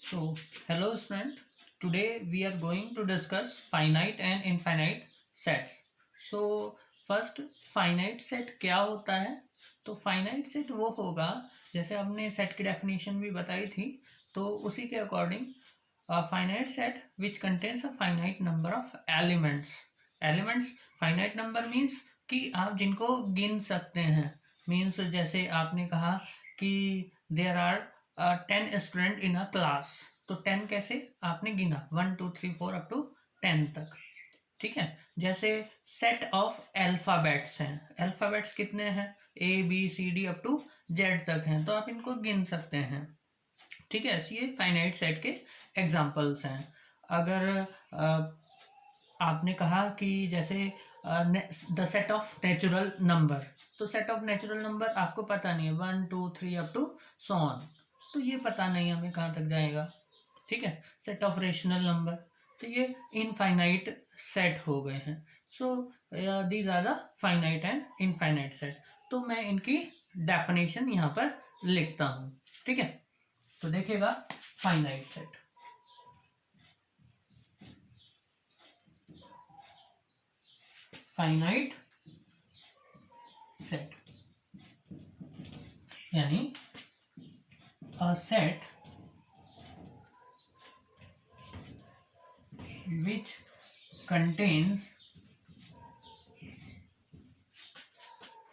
So, hello student. Today we are going to discuss finite and infinite sets. So, first finite set क्या होता है? तो finite set वो होगा जैसे आपने set की definition भी बताई थी, तो उसी के according a finite set which contains a finite number of elements. Elements finite number means कि आप जिनको गिन सकते हैं. मीन्स जैसे आपने कहा कि there are 10 student in a class, तो 10 कैसे आपने गिना 1 2 3 4 अप टू 10 तक. ठीक है. जैसे सेट ऑफ अल्फाबेट्स हैं. अल्फाबेट्स कितने हैं? ABCD अप टू Z तक हैं, तो आप इनको गिन सकते हैं. ठीक है. ये फाइनाइट सेट के एग्जाम्पल्स हैं. अगर आपने कहा कि जैसे the set of natural number, तो सेट ऑफ नेचुरल नंबर आपको पता नहीं है 1 2 3 अप टू सो ऑन, तो ये पता नहीं हमें कहाँ तक जाएगा. ठीक है. सेट ऑफ रेशनल नंबर, तो ये इनफाइनाइट सेट हो गए हैं. So these are the finite and infinite set. तो मैं इनकी डेफिनेशन यहाँ पर लिखता हूँ. ठीक है. तो देखिएगा फाइनाइट सेट. फाइनाइट सेट यानी a set which contains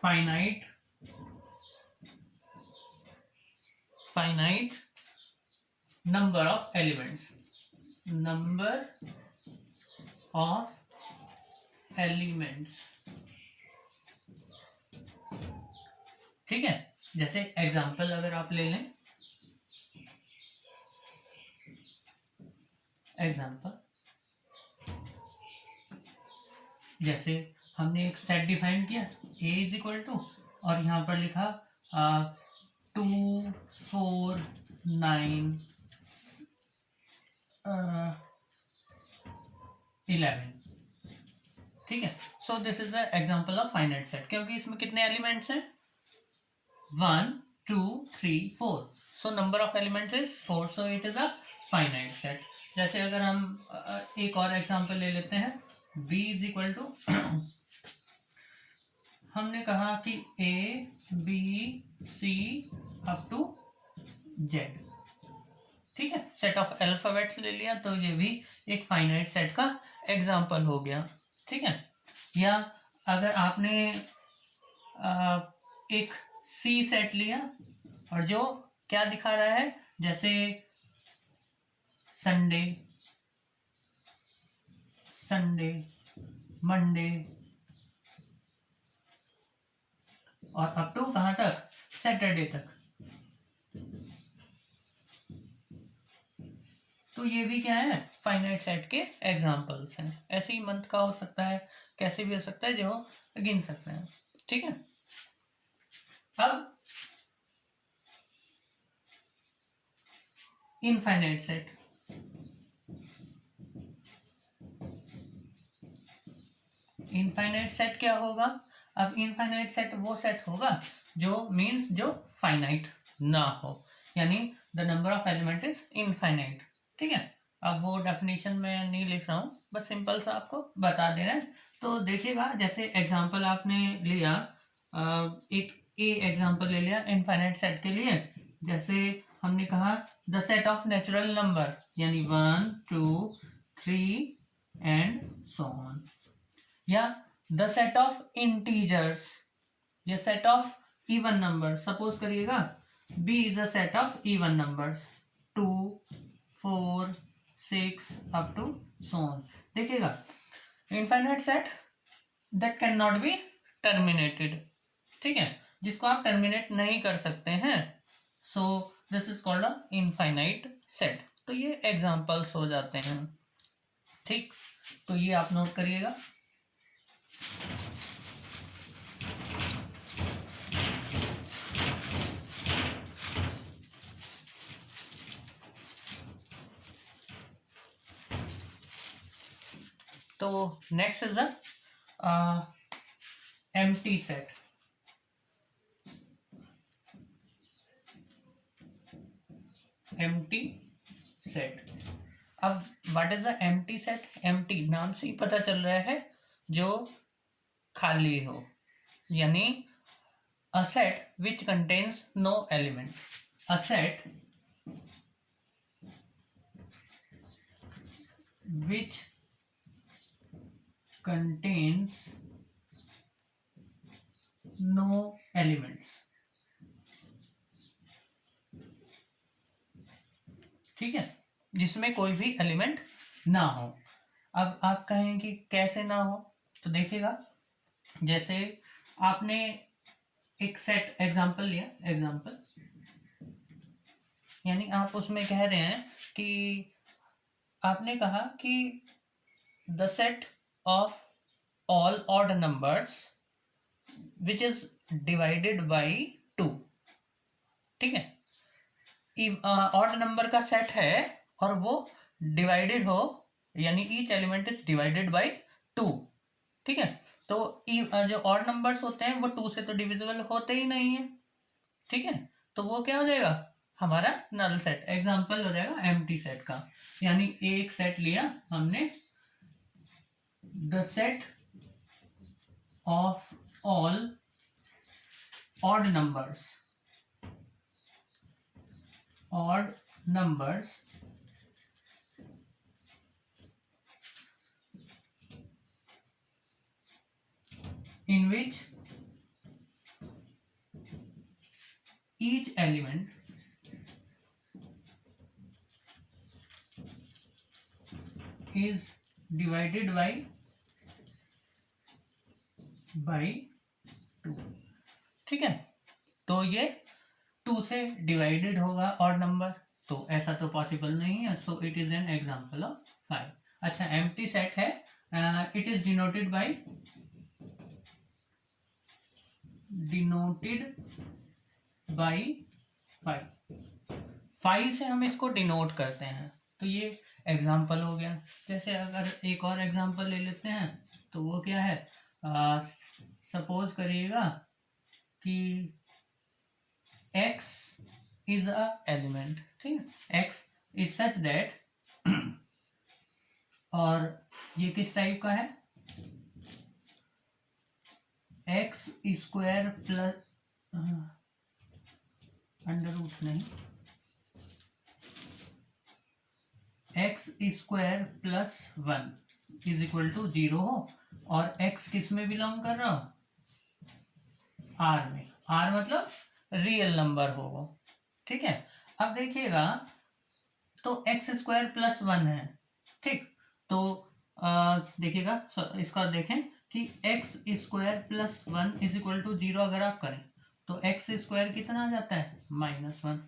finite number of elements. ठीक है. जैसे एग्जाम्पल अगर आप ले लें, एग्जाम्पल जैसे हमने एक सेट डिफाइन किया A इज इक्वल टू, और यहाँ पर लिखा 2 4 9 11. ठीक है. सो this is the example of finite set, क्योंकि इसमें कितने एलिमेंट्स हैं? 1 2 3 4. So number of elements is 4, so it is a finite set. जैसे अगर हम एक और एग्जाम्पल ले लेते हैं, B इज इक्वल टू हमने कहा कि ABC अप टू Z. ठीक है. सेट ऑफ अल्फाबेट्स ले लिया, तो ये भी एक फाइनाइट सेट का एग्जाम्पल हो गया. ठीक है. या अगर आपने एक C सेट लिया और जो क्या दिखा रहा है, जैसे संडे मंडे और अप टू कहाँ तक? सैटरडे तक. तो ये भी क्या है? फाइनाइट सेट के एग्जाम्पल्स हैं. ऐसे ही मंथ का हो सकता है, कैसे भी हो सकता है, जो गिन सकते हैं. ठीक है. अब इनफाइनाइट सेट. इनफाइनाइट सेट क्या होगा? अब इनफाइनाइट सेट वो सेट होगा जो मीन्स जो फाइनाइट ना हो, यानी the number of element is infinite. ठीक है. अब वो डेफिनेशन में नहीं लिख रहा हूँ, बस सिंपल सा आपको बता दे रहे हैं. तो देखिएगा, जैसे एग्जांपल आपने लिया, एक ए एग्जांपल ले लिया इनफाइनाइट सेट के लिए. जैसे हमने कहा the set of natural number, यानी 1 2 3 एंड सो ऑन. या द सेट ऑफ इंटीजर्स, या set of even number. Suppose करिएगा B is a set of even numbers 2 4 6 up to so on. देखिएगा, infinite set that can not be terminated. ठीक है. जिसको आप terminate नहीं कर सकते हैं, so this is called a infinite set. तो ये एग्जांपल्स हो जाते हैं. ठीक. तो ये आप नोट करिएगा. तो next is a empty set. Empty set. अब what is the empty set? Empty नाम से ही पता चल रहा है जो खाली हो, यानी a set which contains no element. A set which contains no elements। ठीक है, जिसमें कोई भी एलिमेंट ना हो। अब आप कहें कि कैसे ना हो, तो देखिएगा, जैसे आपने एक सेट एग्जांपल लिया, एग्जांपल यानी आप उसमें कह रहे हैं कि आपने कहा कि the set of all odd numbers which is divided by 2। ठीक है, ऑड नंबर का सेट है और वो डिवाइडेड हो, यानी each element is divided by 2। ठीक है, तो जो ऑड नंबर्स होते हैं वो 2 से तो डिविजिबल होते ही नहीं है। ठीक है, तो वो क्या हो जाएगा, हमारा नल सेट, एग्जांपल हो जाएगा एम्प्टी सेट का। यानी एक सेट लिया हमने, the set of all odd numbers in which each element is divided by 2। ठीक है, तो ये 2 से डिवाइडेड होगा ऑड नंबर, तो ऐसा तो पॉसिबल नहीं है, so it is an example of 5। अच्छा, एम्प्टी सेट है, इट इज डिनोटेड बाय 5। 5 से हम इसको डिनोट करते हैं, तो ये एग्जांपल हो गया। जैसे अगर एक और एग्जांपल ले लेते हैं, तो वो क्या है, सपोज करिएगा कि x इज अ एलिमेंट। ठीक है, x इज सच दैट और ये किस टाइप का है, x square plus under root नहीं, x square plus 1 is equal to 0 हो, और x किस में बिलोंग कर रहा हो, r में। r मतलब रियल नंबर हो वो। ठीक है, अब देखिएगा, तो एक्स स्क्वायर प्लस 1 है। ठीक, तो देखिएगा, इसका देखें कि x square plus 1 is equal to 0 अगर आप करें, तो एक्स स्क्वायर कितना आ जाता है, -1।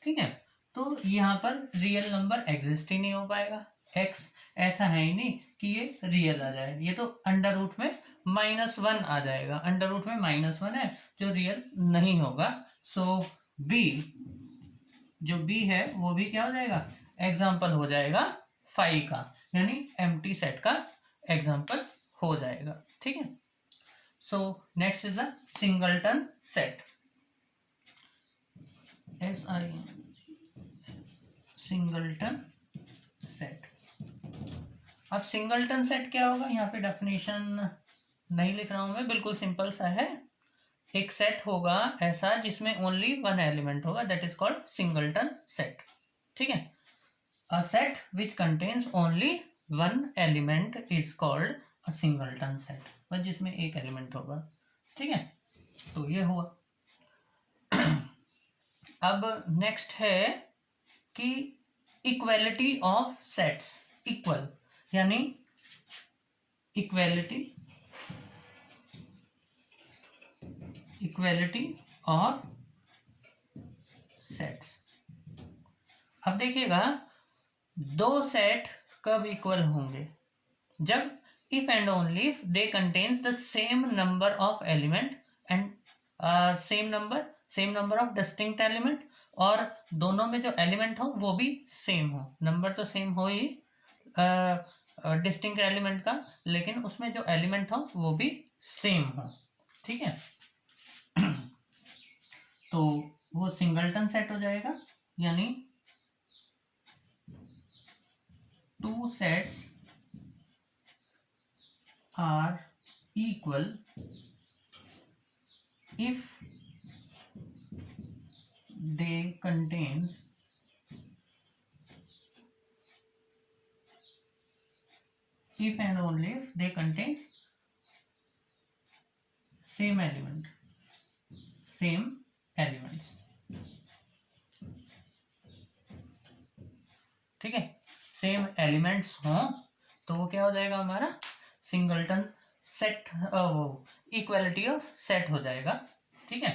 ठीक है, तो यहाँ पर रियल नंबर एग्जिस्ट ही नहीं हो पाएगा, एक्स ऐसा है ही नहीं कि ये रियल आ जाए, ये तो अंडर रूट में -1 आ जाएगा, अंडर रूट में -1 है जो रियल नहीं होगा। सो बी, जो बी है वो भी क्या हो जाएगा, एग्जाम्पल हो जाएगा 5 का, यानी एम्प्टी सेट का एग्जाम्पल हो जाएगा। ठीक है, so next is a singleton set, SIN, singleton set. अब सिंगलटन सेट क्या होगा, यहाँ पे डेफिनेशन नहीं लिख रहा हूं मैं, बिल्कुल सिंपल सा है। एक सेट होगा ऐसा जिसमें ओनली 1 एलिमेंट होगा, that is called singleton set. ठीक है, अ set which contains only 1 element is called a singleton set, बस जिसमें एक एलिमेंट होगा। ठीक है, तो ये हुआ। अब नेक्स्ट है कि इक्वलिटी ऑफ सेट्स, इक्वल यानी इक्वलिटी ऑफ सेट्स। अब देखिएगा, दो सेट कब इक्वल होंगे, जब if and only if they contains the same number of element and same number of distinct element, और दोनों में जो एलिमेंट हो वो भी सेम हो, नंबर तो सेम हो ही डिस्टिंक्ट एलिमेंट का, लेकिन उसमें जो एलिमेंट हो वो भी सेम हो। ठीक है, तो वो सिंगलटन सेट हो जाएगा, यानी two sets are equal if they contains if and only if they contains same elements, ठीक है। सेम एलिमेंट्स हों तो वो क्या हो जाएगा हमारा सिंगलटन सेट, वो इक्वालिटी ऑफ सेट हो जाएगा, ठीक है।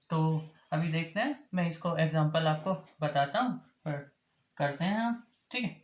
तो अभी देखते हैं, मैं इसको एग्जांपल आपको बताता हूँ और करते हैं हम, ठीक है।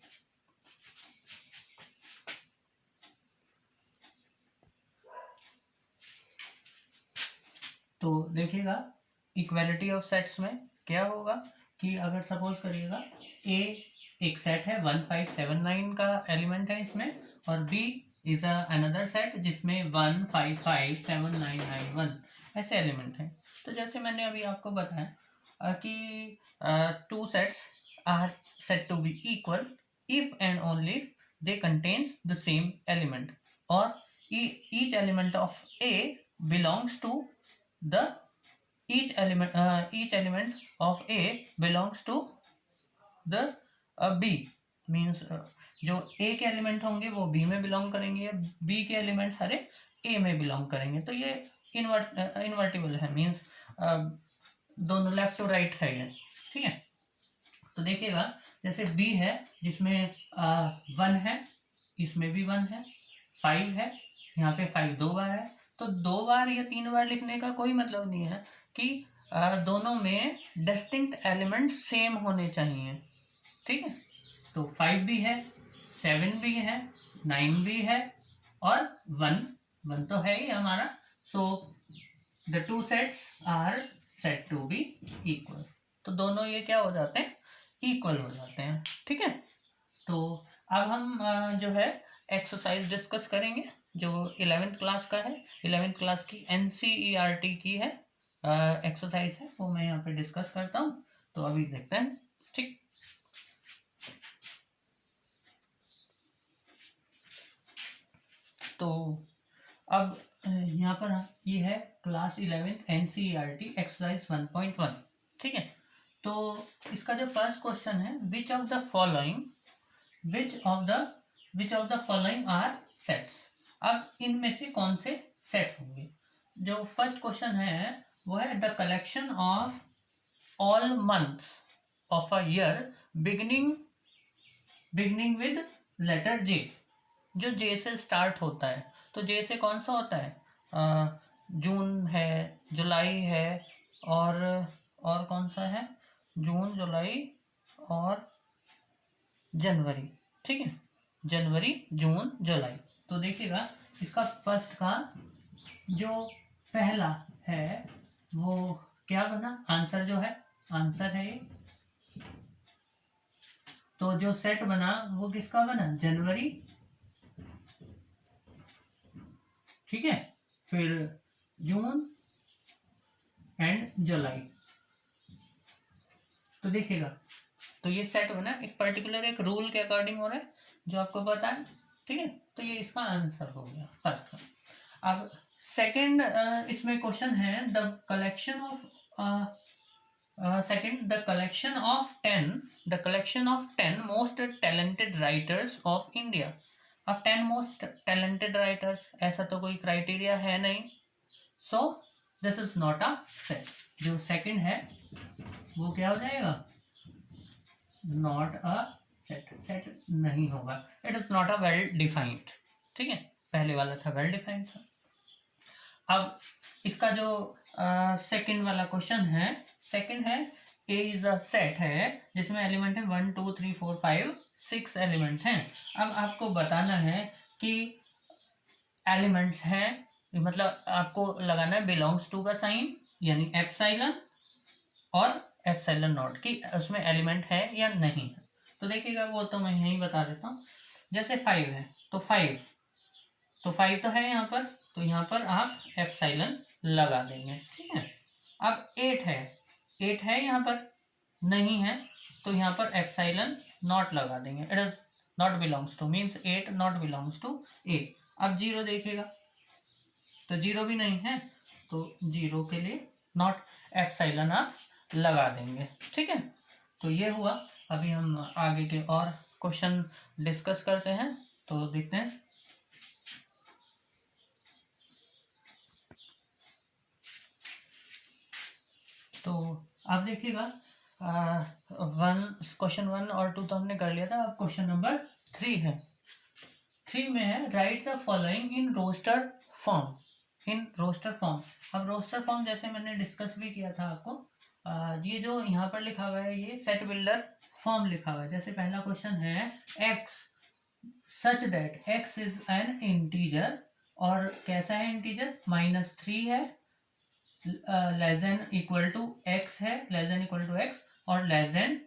तो देखिएगा इक्वालिटी ऑफ सेट्स में क्या होगा कि अगर सपोज करिएगा ए एक सेट है 1579 का एलिमेंट है इसमें, और बी इज अनदर सेट जिसमें 155791 ऐसे एलिमेंट हैं। तो जैसे मैंने अभी आपको बताया कि two sets are set to be equal if and only if they contains the same element, और each element of A belongs to the each element of A belongs to the B means जो A के element होंगे वो B में belong करेंगे, B के element सारे A में बिलोंग करेंगे। तो ये इन्वर्टिबल है, मीन्स दोनों लेफ्ट टू राइट है ये, ठीक है। तो देखिएगा जैसे B है जिसमें 1 है, इसमें भी 1 है, 5 है, यहाँ पे 5 दो बार है, तो 2 बार या 3 बार लिखने का कोई मतलब नहीं है कि दोनों में डिस्टिंक्ट एलिमेंट सेम होने चाहिए, ठीक है। तो 5 भी है, 7 भी है, 9 भी है, और 1 तो है ही हमारा। So the two sets are set to be equal, तो दोनों ये क्या हो जाते हैं, इक्वल हो जाते हैं, ठीक है। तो अब हम जो है एक्सरसाइज डिस्कस करेंगे जो 11th क्लास का है, 11th क्लास की NCERT की है एक्सरसाइज है, वो मैं यहाँ पे डिस्कस करता हूँ। तो अभी देखते हैं, ठीक। तो अब यहाँ पर ये है क्लास 11th NCERT एक्सरसाइज 1.1, ठीक है। तो इसका जो फर्स्ट क्वेश्चन है, which of the following are sets. अब इनमें से कौन से सेट होंगे। जो फर्स्ट क्वेश्चन है वो है the collection of all months of a year beginning with letter J. जो जे से स्टार्ट होता है, तो जे से कौन सा होता है, जून है, जुलाई है, और कौन सा है, जून, जुलाई और जनवरी, ठीक है। जनवरी, जून, जुलाई। तो देखिएगा इसका फर्स्ट का जो पहला है वो क्या बना, आंसर जो है, आंसर है ये। तो जो सेट बना वो किसका बना, जनवरी, ठीक है। फिर जून एंड जुलाई। तो देखिएगा तो ये सेट बना एक पर्टिकुलर एक रूल के अकॉर्डिंग हो रहा है जो आपको पता है, ठीक है। तो ये इसका आंसर हो गया फर्स्ट का। अब सेकंड इसमें क्वेश्चन है the collection of 10 most talented writers of India. अब 10 मोस्ट टैलेंटेड राइटर्स, ऐसा तो कोई क्राइटेरिया है नहीं, सो this is not a set. जो सेकंड है वो क्या हो जाएगा, नॉट अ सेट नहीं होगा, it is not a well defined, ठीक है। पहले वाला था वेल डिफाइंड था। अब इसका जो सेकंड वाला क्वेश्चन है, सेकंड है ए इज अ सेट है जिसमें एलिमेंट है 1 2 3 4 5 6 एलिमेंट हैं। अब आपको बताना है कि एलिमेंट्स हैं, मतलब आपको लगाना है बिलोंग्स टू का साइन, यानी एप्सिलॉन और एप्सिलॉन नॉट की उसमें एलिमेंट है या नहीं है। तो देखिएगा वो तो मैं यहीं बता देता हूँ। जैसे 5 है तो 5 तो है यहाँ पर, तो यहाँ पर आप एप्सिलॉन लगा देंगे, ठीक है। अब 8 है यहाँ पर नहीं है, तो यहाँ पर एप्सिलॉन नॉट लगा देंगे, it is not belongs to means 8 not belongs to A. अब 0 देखेगा तो 0 भी नहीं है, तो 0 के लिए नॉट एप्सिलॉन आप लगा देंगे। ठीक है, तो ये हुआ। अभी हम आगे के और क्वेश्चन डिस्कस करते हैं, तो देखते हैं। तो आप देखिएगा क्वेश्चन 1 और 2 तो हमने कर लिया था। अब क्वेश्चन नंबर 3 है। 3 में है write the following in roster form. In roster form. अब रोस्टर फॉर्म जैसे मैंने डिस्कस भी किया था आपको, ये जो यहाँ पर लिखा हुआ है ये सेट बिल्डर फॉर्म लिखा हुआ है। जैसे पहला क्वेश्चन है x such that x is an integer, और कैसा है इंटीजर, -3 है, less than equal to x है, less than equal to x, और लेस देन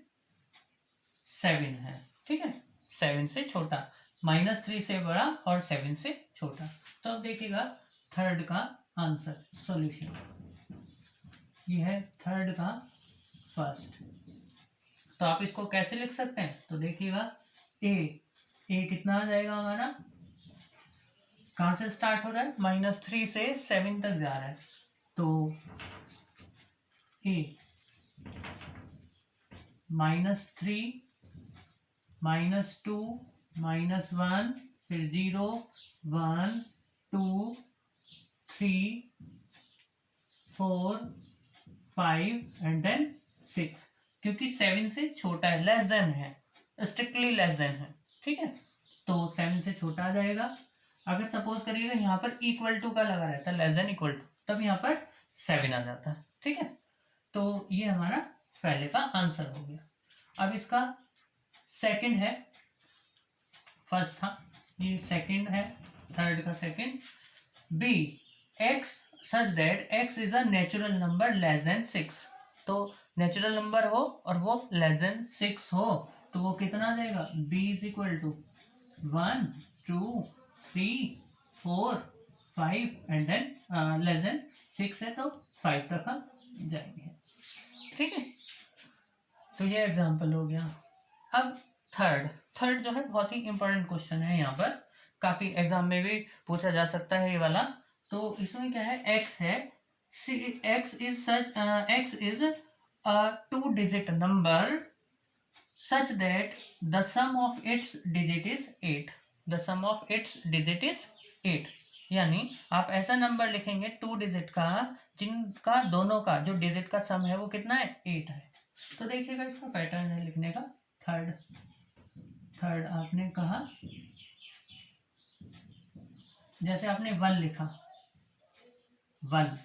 7 है। ठीक है, 7 से छोटा, -3 से बड़ा और 7 से छोटा। तो अब देखिएगा थर्ड का आंसर सॉल्यूशन, ये है थर्ड का फर्स्ट। तो आप इसको कैसे लिख सकते हैं, तो देखिएगा ए कितना आ जाएगा हमारा, कहाँ से स्टार्ट हो रहा है, -3 से 7 तक जा रहा है, तो ए -3 -2 -1 फिर 0 1 2 3 4 5 एंड देन 6, क्योंकि 7 से छोटा है, लेस देन है, स्ट्रिक्टली लेस देन है। ठीक है, तो 7 से छोटा आ जाएगा। अगर सपोज करिएगा यहाँ पर इक्वल टू का लगा रहता है, लेस देन इक्वल टू, तब यहाँ पर 7 आ जाता है। ठीक है, तो ये हमारा पहले का आंसर हो गया। अब इसका सेकंड है, फर्स्ट था, ये सेकंड है, थर्ड का second. B x such that x is a natural number less than 6। तो नेचुरल नंबर हो और वो लेस देन 6 हो, तो वो कितना आ जाएगा, b is equal to 1 2 3 4 5 and then less than 6 है तो 5 तक हम जाएंगे। ठीक है, तो ये एग्जांपल हो गया। अब थर्ड जो है बहुत ही इंपॉर्टेंट क्वेश्चन है, यहाँ पर काफी एग्जाम में भी पूछा जा सकता है ये वाला। तो इसमें क्या है, एक्स है, x is a 2 digit number such that the sum of its digit is 8। The sum of its digit is 8, यानी आप ऐसा नंबर लिखेंगे 2 डिजिट का जिनका दोनों का जो डिजिट का सम है वो कितना है, 8 है। तो देखिएगा इसका पैटर्न है लिखने का। थर्ड आपने कहा, जैसे आपने 1 लिखा, 1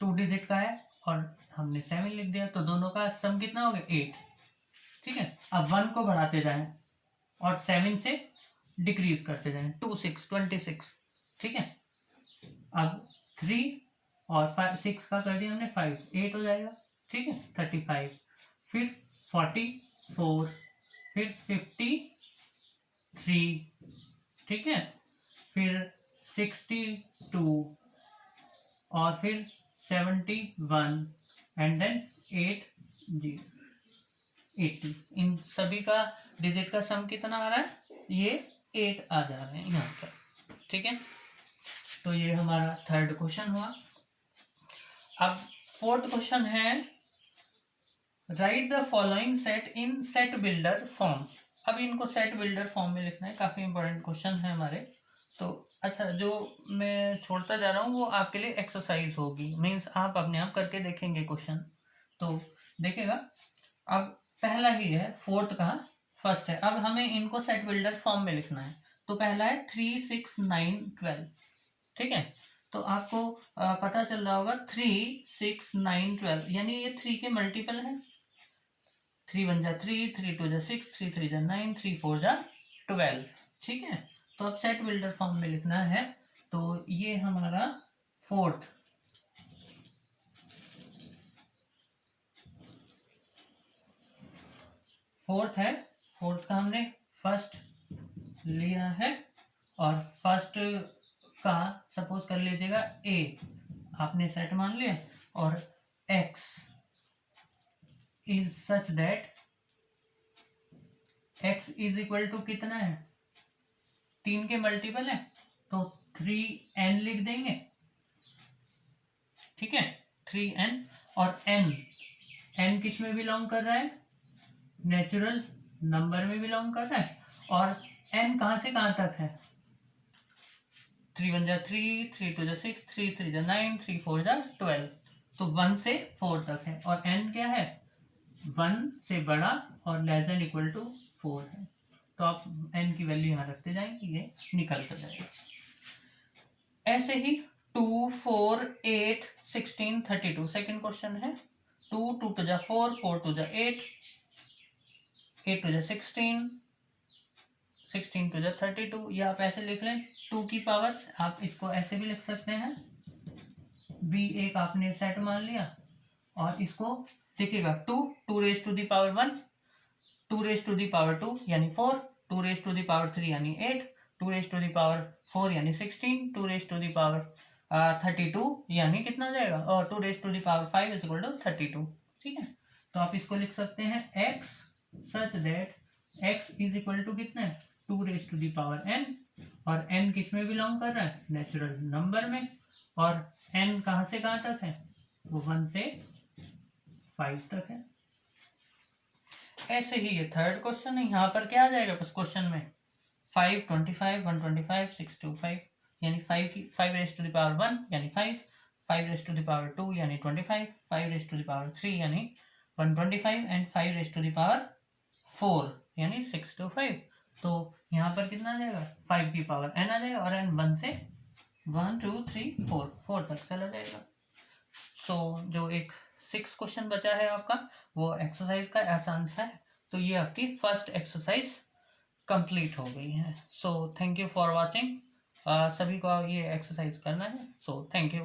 2 डिजिट का है और हमने 7 लिख दिया, तो दोनों का सम कितना हो गया, 8। ठीक है, अब 1 को बढ़ाते जाएं और 7 से डिक्रीज करते जाएं, 2 6 26। ठीक है, अब 3 और 6 का कर दिया हमने 5, 8 हो जाएगा। ठीक है, 35, फिर 44, फिर 53, ठीक है, फिर 62 और फिर 71 एंड देन 80। इन सभी का डिजिट का सम कितना आ रहा है, ये 8 आ जा रहे हैं यहाँ पर। ठीक है, तो ये हमारा थर्ड क्वेश्चन हुआ। अब फोर्थ क्वेश्चन है write the following set in set builder form. अब इनको सेट बिल्डर फॉर्म में लिखना है, काफी इंपॉर्टेंट क्वेश्चन है हमारे। तो अच्छा, जो मैं छोड़ता जा रहा हूँ वो आपके लिए एक्सरसाइज होगी, मीन्स आप अपने आप करके देखेंगे क्वेश्चन। तो देखिएगा, अब पहला ही है, फोर्थ का फर्स्ट है। अब हमें इनको सेट बिल्डर फॉर्म में लिखना है। तो पहला है 3 6 9 12। ठीक है, तो आपको पता चल रहा होगा 3 6 9 12, यानी ये 3 के मल्टीपल है। 3 1 जा 3, 3 2 जा 6, 3 3 जा 9, 3 4 जा 12। ठीक है, तो अब सेट बिल्डर फॉर्म में लिखना है। तो ये हमारा फोर्थ है। फोर्थ का हमने फर्स्ट लिया है, और फर्स्ट का सपोज कर लीजिएगा ए आपने सेट मान लिया, और x is such that x is equal to कितना है, 3 के मल्टीपल है, तो 3n लिख देंगे, ठीक है, 3n। और n किस में बिलोंग कर रहा है, नेचुरल नंबर में बिलोंग कर रहा है। और n कहाँ से कहाँ तक है, 3 1 जा 3, 3 2 जा 6, 3 3 जा 9, 3 4 जा 12, तो 1 से 4 तक है। और n क्या है, 1 से बड़ा और लेस देन इक्वल टू 4 है। तो आप n की वैल्यू यहाँ रखते जाएंगे, ये निकलता जाएगा। ऐसे ही 2 4 8 16 32 सेकेंड क्वेश्चन है। 2 2 2 जा 4, 4 2 जा 8, 8 2 जा 16, 16 2 जा 32। ये आप ऐसे लिख लें, 2 की पावर, आप इसको ऐसे भी लिख सकते हैं, b एक आपने सेट मान लिया, और इसको देखिएगा 2 2 raise to the power 1, 2 raise to the power 2 यानी 4, 2 रेज टू द पावर 3 यानी 8, 2 रेज टू द पावर 4 यानी 16, 2 रेज टू द पावर 32 यानी कितना जाएगा, और 2 raise to the power 5 is equal to 32। ठीक है, तो आप इसको लिख सकते हैं x such that x is equal to कितना है, 2 raise to the power n, और n किस में बिलोंग कर रहा है, नेचुरल नंबर में। और n कहाँ से कहाँ तक है, वो 1 से 5 तक है। ऐसे ही ये थर्ड क्वेश्चन है, यहाँ पर क्या आ जाएगा बस क्वेश्चन में, 5 25 125 6 25, यानी 5 की 5 रेज टू द पावर 1 यानी 5, 5 रेज टू द पावर 2 यानी 25, 5 रेज टू द पावर 3 यानी 125, and 5 raise to the power 4 यानी 625। तो यहाँ पर कितना आ जाएगा, 5 की पावर n आ जाएगा, और n 1 से 1 2 3 4 तक चला जाएगा। सो जो एक 6 क्वेश्चन बचा है आपका, वो एक्सरसाइज का आसान सा है। तो ये आपकी फर्स्ट एक्सरसाइज कंप्लीट हो गई है। So thank you for watching. सभी को ये एक्सरसाइज करना है। So thank you.